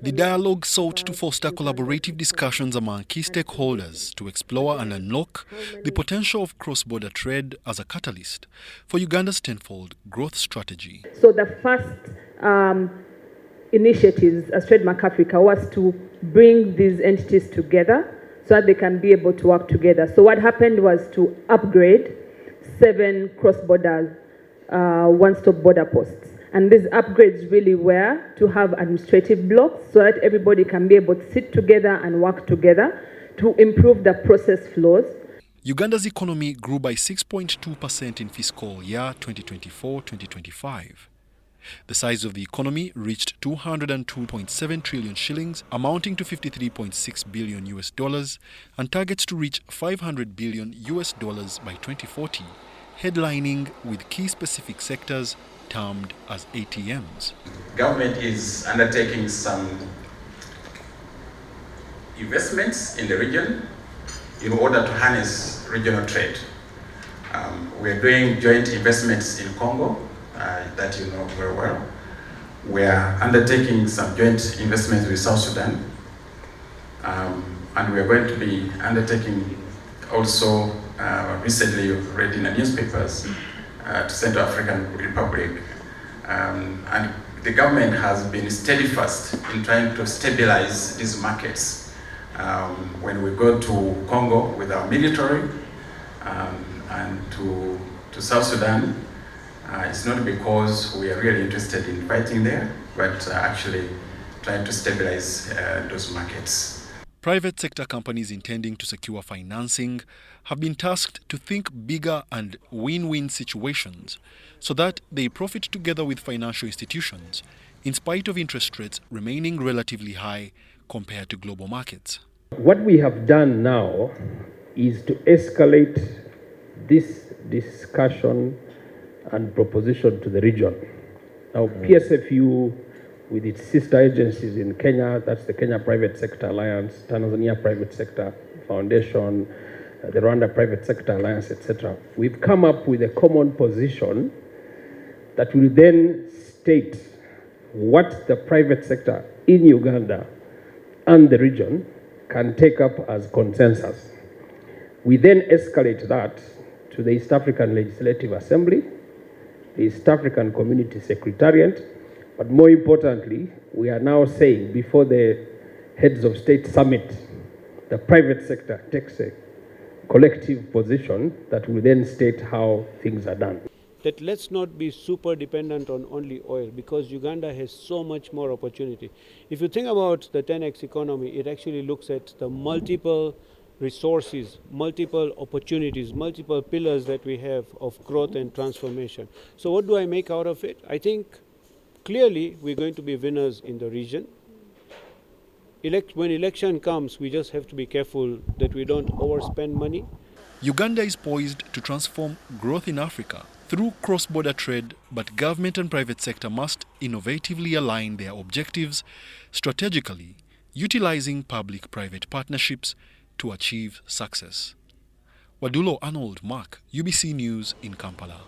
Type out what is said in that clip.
The dialogue sought to foster collaborative discussions among key stakeholders to explore and unlock the potential of cross-border trade as a catalyst for Uganda's tenfold growth strategy. So the first initiatives as Trademark Africa was to bring these entities together so that they can be able to work together. So what happened was to upgrade 7 cross-border one-stop border posts. And these upgrades really were to have administrative blocks so that everybody can be able to sit together and work together to improve the process flows. Uganda's economy grew by 6.2% in fiscal year 2024-2025. The size of the economy reached 202.7 trillion shillings, amounting to $53.6 billion US, and targets to reach $500 billion US by 2040, headlining with key specific sectors termed as ATMs. Government is undertaking some investments in the region in order to harness regional trade. We're doing joint investments in Congo, that you know very well. We're undertaking some joint investments with South Sudan. And we're going to be undertaking also, recently read in the newspapers, to Central African Republic. And the government has been steadfast in trying to stabilize these markets. When we go to Congo with our military and to South Sudan, it's not because we are really interested in fighting there, but actually trying to stabilize those markets. Private sector companies intending to secure financing have been tasked to think bigger and win-win situations so that they profit together with financial institutions, in spite of interest rates remaining relatively high compared to global markets. What we have done now is to escalate this discussion and proposition to the region. Now, PSFU, with its sister agencies in Kenya, that's the Kenya Private Sector Alliance, Tanzania Private Sector Foundation, the Rwanda Private Sector Alliance, etc. We've come up with a common position that will then state what the private sector in Uganda and the region can take up as consensus. We then escalate that to the East African Legislative Assembly, the East African Community Secretariat, but more importantly, we are now saying before the Heads of State Summit, the private sector takes a collective position that will then state how things are done. That let's not be super dependent on only oil, because Uganda has so much more opportunity. If you think about the 10x economy, it actually looks at the multiple resources, multiple opportunities, multiple pillars that we have of growth and transformation. So what do I make out of it? I think clearly we're going to be winners in the region. When election comes, we just have to be careful that we don't overspend money. Uganda is poised to transform growth in Africa through cross-border trade, but government and private sector must innovatively align their objectives strategically, utilizing public-private partnerships to achieve success. Wadulo Arnold Mark, UBC News in Kampala.